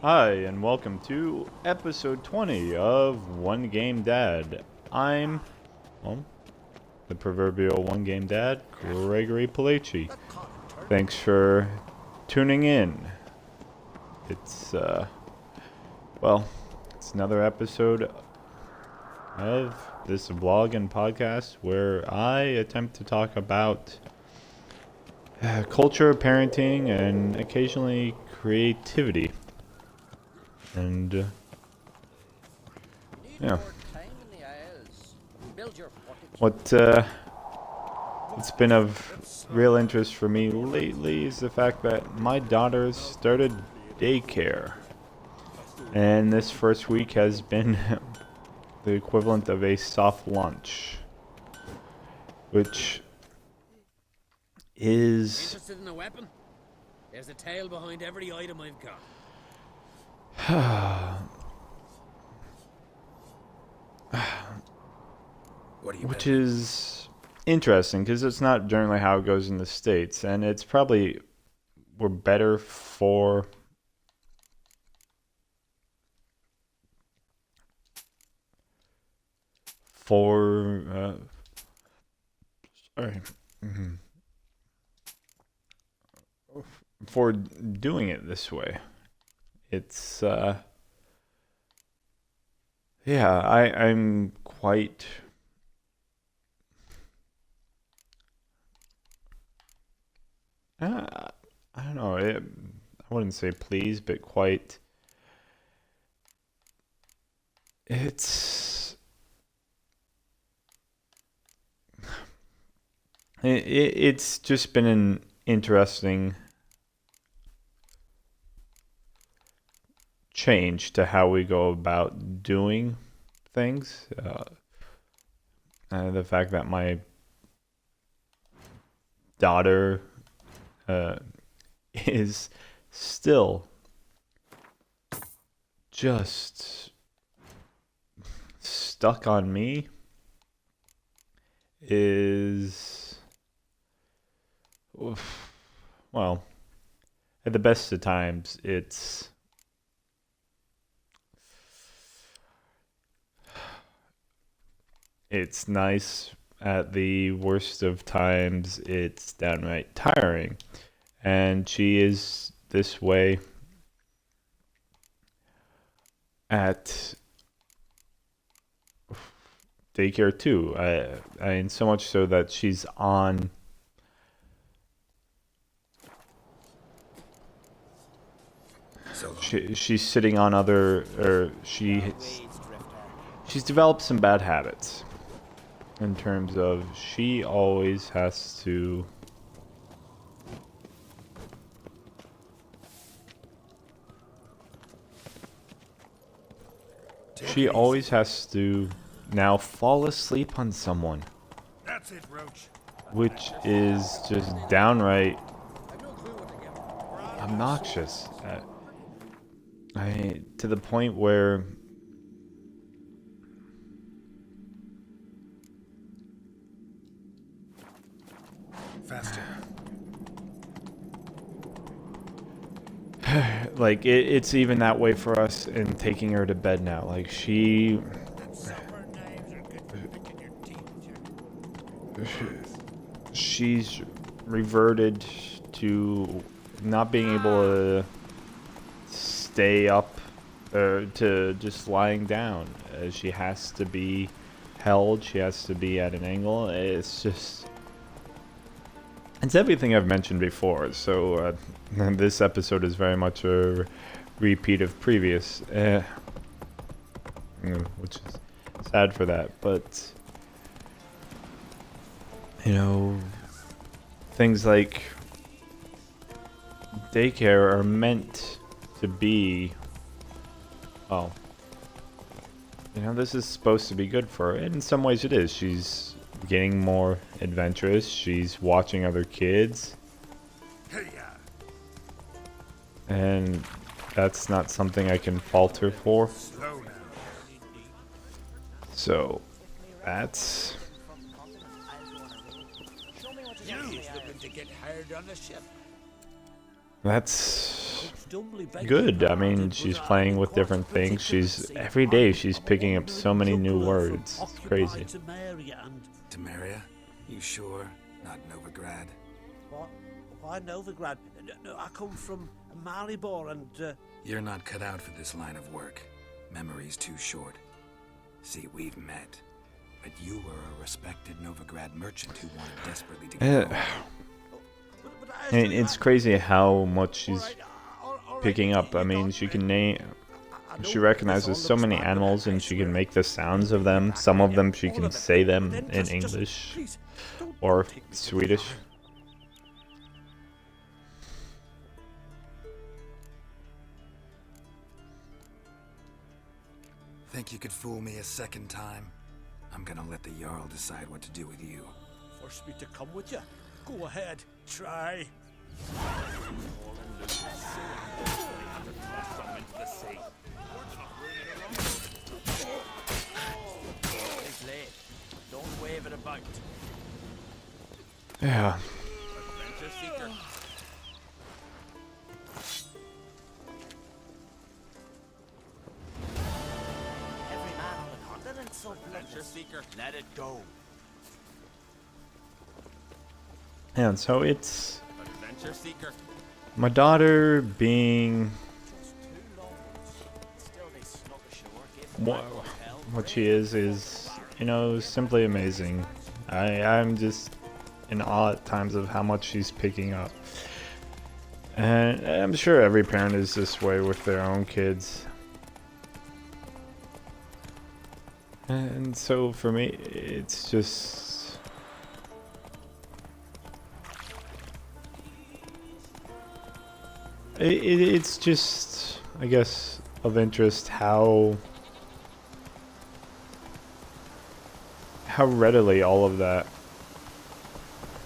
Hi, and welcome to episode 20 of One Game Dad. I'm, well, the proverbial One Game Dad, Gregory Palaci. Thanks for tuning in. It's, it's another episode of this vlog and podcast where I attempt to talk about culture, parenting, and occasionally creativity. And, yeah. What it's been of real interest for me lately is the fact that my daughter's started daycare. And this first week has been the equivalent of a soft lunch, which is Interested in a weapon? There's a tail behind every item I've got. What are you which building? is interesting because it's not generally how it goes in the States, and it's probably we're better for sorry mhm, for doing it this way. It's yeah, I'm quite I don't know. I wouldn't say pleased, but quite. It's it's just been an interesting change to how we go about doing things. The fact that my daughter uh, is still just stuck on me is, oof, well, at the best of times, it's nice. At the worst of times, it's downright tiring. And she is this way at daycare too. And so much so that she's on. So long. She's sitting on other, or she's developed some bad habits in terms of she always has to Take it easy. now fall asleep on someone, That's it, Roach. which is just downright I've no clue what to give her. obnoxious. To the point where Faster. like it's even that way for us in taking her to bed now. Like Supper knives are good for picking your teeth. she's reverted to not being able to stay up or to just lying down. She has to be held, she has to be at an angle. It's everything I've mentioned before. So this episode is very much a repeat of previous, which is sad for that. But you know, things like daycare are meant to be, well, this is supposed to be good for her. And in some ways it is. She's getting more adventurous. She's watching other kids. And that's not something I can fault her for. Slow now. So, that's... You's looking to get hired on the ship. That's good. I mean, she's playing with different things. Every day she's picking up so many new words. It's crazy. Temeria? You sure? Not Novigrad? What? Why Novigrad? No, I come from Maribor and... You're not cut out for this line of work. Memory's too short. See, we've met. But you were a respected Novigrad merchant who wanted desperately to get home. And it's crazy how much she's picking up. I mean, she can name... She recognizes so many animals and she can make the sounds of them. Some of them she can say them in English or Swedish. Think you could fool me a second time? I'm gonna let the Jarl decide what to do with you. Force me to come with you? Go ahead, try. It's late. Don't wave it about. Yeah. Adventure seeker. Every man on the continent so Adventure seeker. Let it go. And so it's Adventure seeker. my daughter being what she is, you know, simply amazing. I'm just in awe at times of how much she's picking up. And I'm sure every parent is this way with their own kids. And so for me, it's just... It's just, I guess, of interest how readily all of that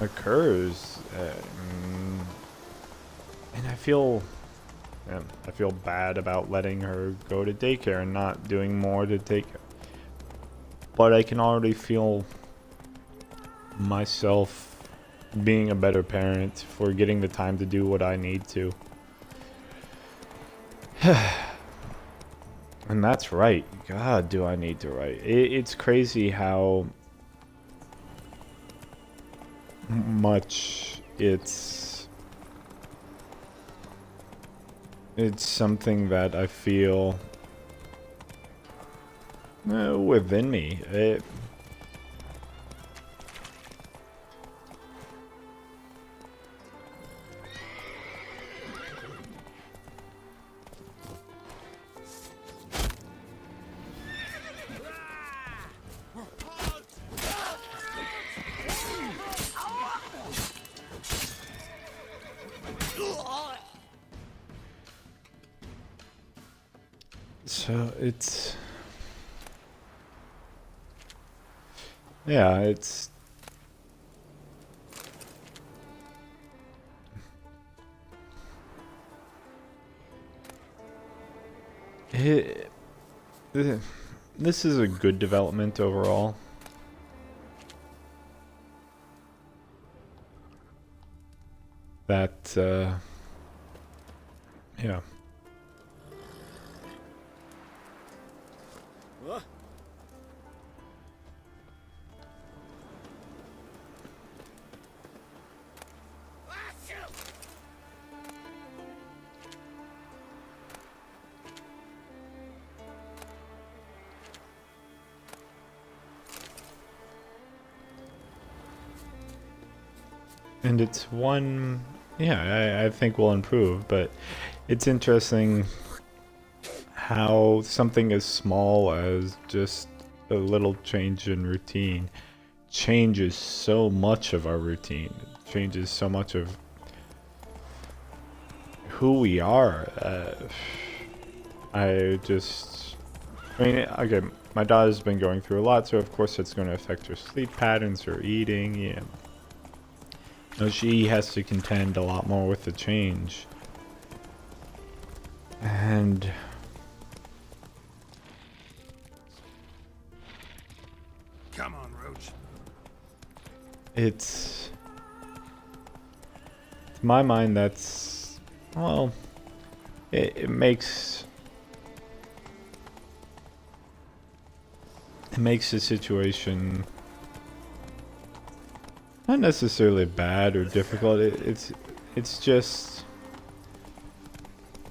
occurs. And I feel bad about letting her go to daycare and not doing more to take, but I can already feel myself being a better parent for getting the time to do what I need to. And that's right. God, do I need to write. It's crazy how much it's something that I feel within me. So it's... Yeah, it's... This is a good development overall. That, yeah. What? And it's one, yeah, I think will improve, but it's interesting how something as small as just a little change in routine changes so much of our routine. It changes so much of who we are. I mean, okay, my daughter's been going through a lot, so of course it's going to affect her sleep patterns, her eating, yeah. No, she has to contend a lot more with the change. And Come on, Roach. it's... To my mind, that's... Well, it makes the situation not necessarily bad or difficult. It's just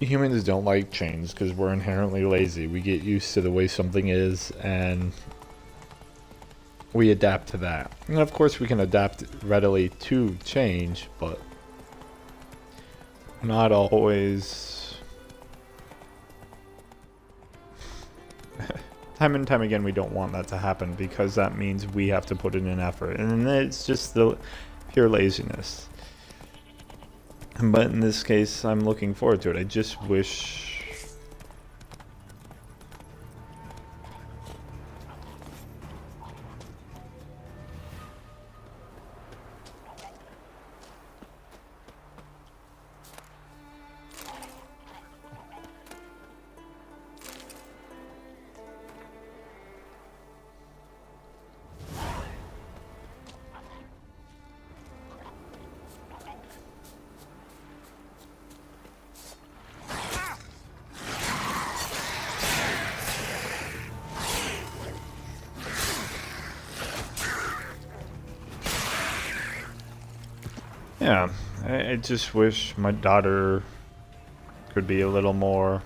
humans don't like change because we're inherently lazy. We get used to the way something is and we adapt to that. And of course we can adapt readily to change, but not always. Time and time again we don't want that to happen because that means we have to put in an effort, and it's just the pure laziness. But in this case I'm looking forward to it. I just wish yeah, I just wish my daughter could be a little more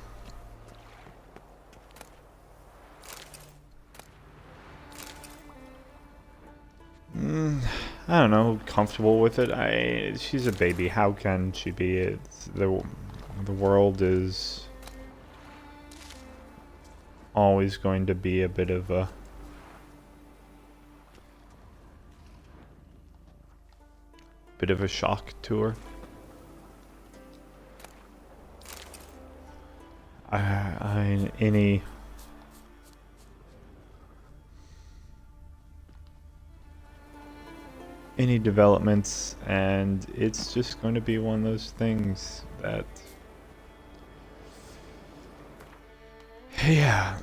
I don't know, comfortable with it. She's a baby. How can she be? The world is always going to be a bit of a shock to her. Any developments, and it's just going to be one of those things that, yeah.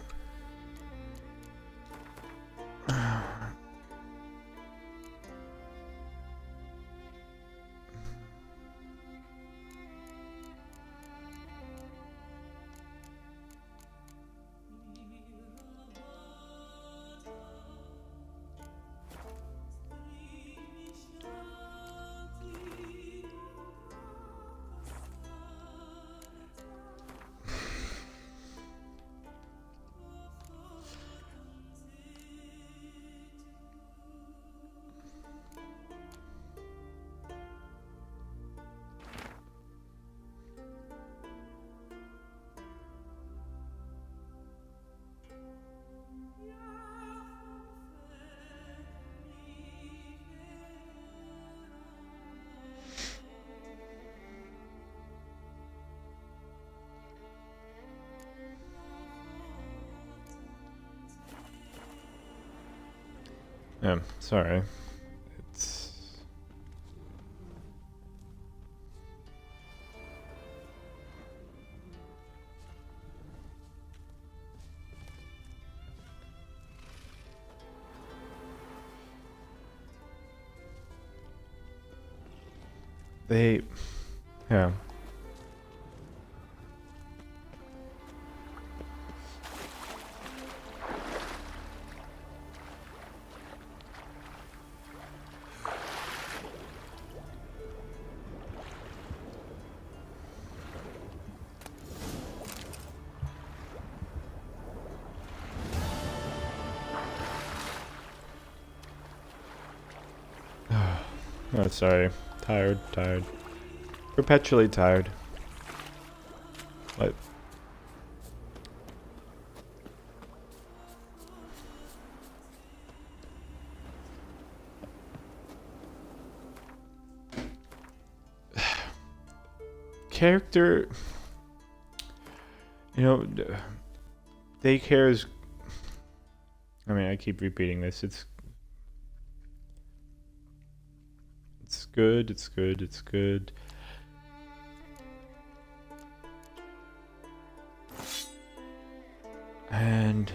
Yeah, sorry. It's yeah. Oh, sorry. Tired. Perpetually tired. But character, daycare is, I mean, I keep repeating this. It's good. And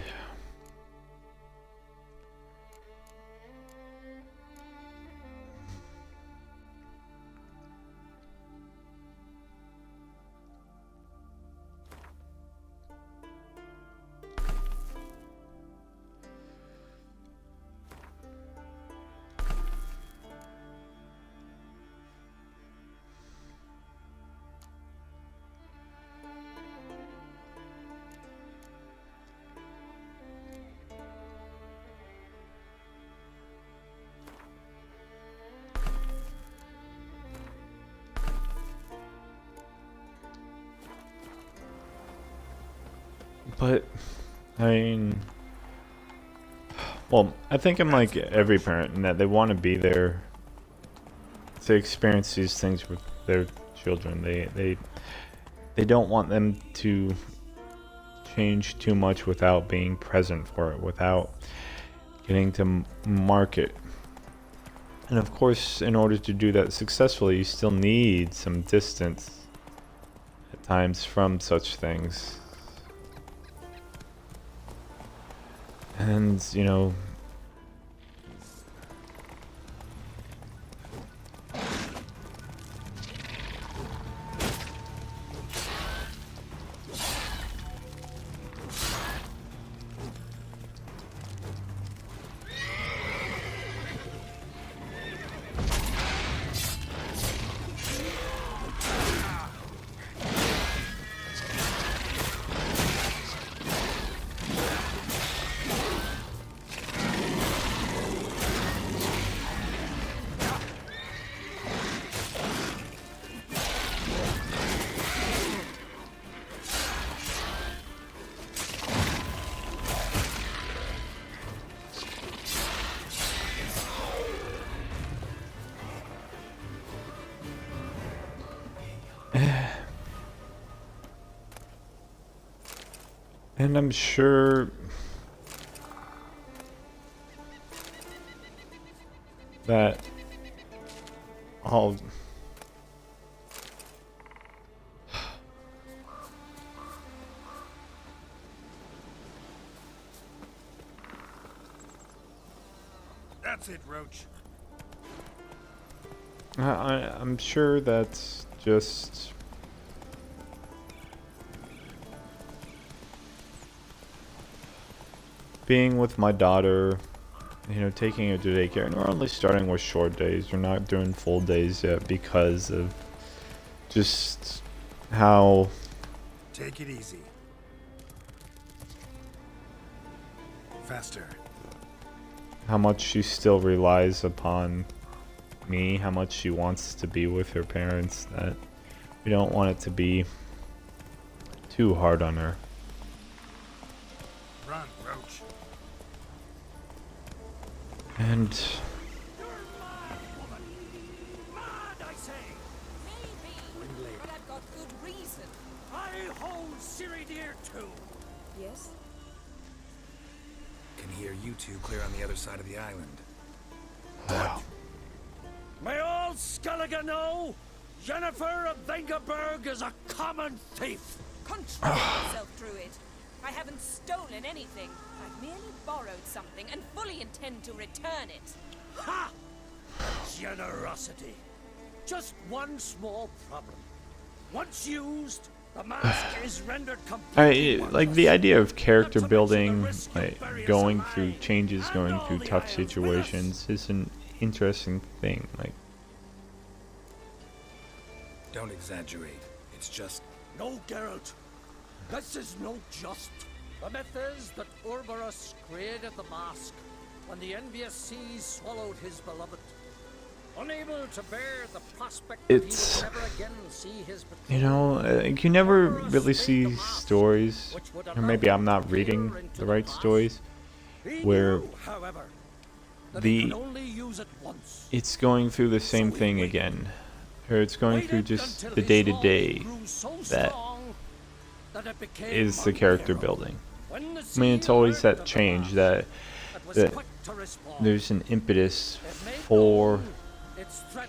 But, I mean, well, I think I'm like every parent in that they want to be there to experience these things with their children. They don't want them to change too much without being present for it, without getting to market. And of course, in order to do that successfully, you still need some distance at times from such things. And, you know, and I'm sure that I'll That's it, Roach. I'm sure that's just being with my daughter, you know, taking her to daycare. And we're only starting with short days. We're not doing full days yet because of just how Take it easy. Faster. much she still relies upon me, how much she wants to be with her parents, that we don't want it to be too hard on her. Run, Roach. And Mad, I say! Maybe, but I've got good reason. I hold Siri dear too. Yes? Can hear you two clear on the other side of the island. May all Skellige know, Jennifer of Vengerberg is a common thief. Control yourself, Druid. I haven't stolen anything. I've merely borrowed something and fully intend to return it. Ha! Generosity. Just one small problem. Once used, the mask is rendered completely like the idea of character building, like going through changes, going through tough situations is an interesting thing. Like, Don't exaggerate. It's just... No, Geralt. This is no just. The myth is that Urberus created the mask when the envious seas swallowed his beloved. Unable to bear the prospect that It's- he would never again see his betrothed, you know, you never really see stories, or maybe I'm not reading the right stories, he where knew, however, that he the could only use it once. it's going through the same thing again, or it's going through just the day-to-day that is the character building. I mean, it's always that change that there's an impetus for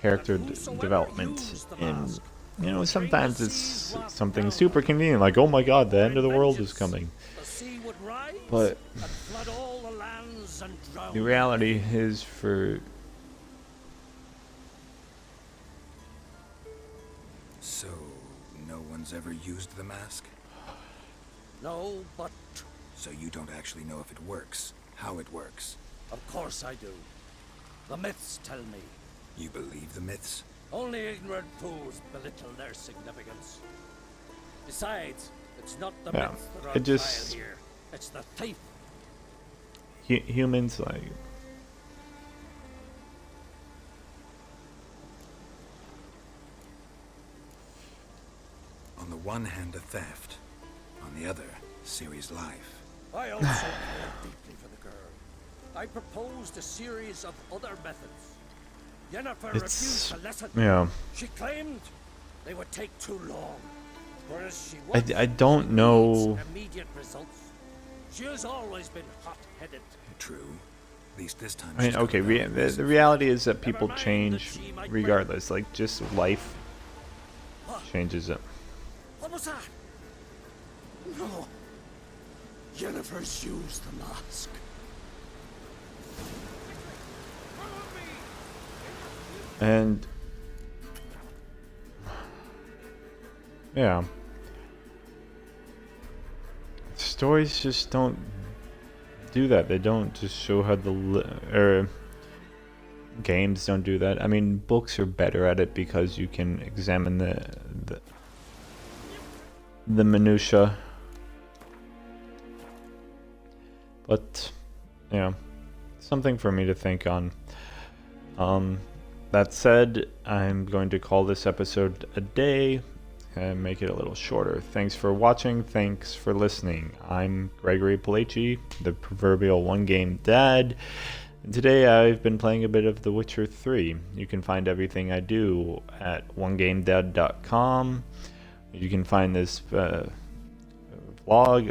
character development, and you know, sometimes it's something super convenient, like, oh my god, the end of the world is coming. But the reality is, for So, no one's ever used the mask? No, but So you don't actually know if it works, how it works. of course I do. The myths tell me. You believe the myths? Only ignorant fools belittle their significance. Besides, it's not the Yeah, myths that are it on just- trial here. It's the thief. humans, like, On the one hand, a theft. On the other, Ciri's life. I also cared deeply for the girl. I proposed a series of other methods. Yennefer refused to listen. Yeah. She claimed they would take too long. Whereas she I don't know. immediate results. She has always been hot-headed. True. At least this time. I mean, she's got okay, a valid the reason. reality is that people mind change that she might regardless. Like, just life What? changes it. What was that? No. Yennefer's used the mask. And yeah, stories just don't do that. They don't just show how or games don't do that. I mean, books are better at it because you can examine the minutia. But yeah, something for me to think on. That said, I'm going to call this episode a day and make it a little shorter. Thanks for watching. Thanks for listening. I'm Gregory Palaci, the proverbial one-game dad. And today I've been playing a bit of The Witcher 3. You can find everything I do at onegamedad.com. You can find this vlog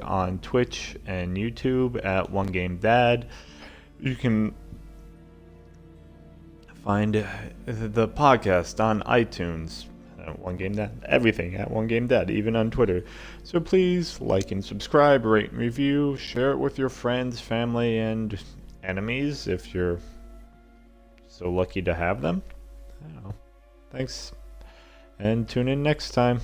on Twitch and YouTube at onegamedad. You can find the podcast on iTunes at One Game Dad. Everything at One Game Dad, even on Twitter. So please like and subscribe, rate and review, share it with your friends, family, and enemies if you're so lucky to have them. I don't know. Thanks, and tune in next time.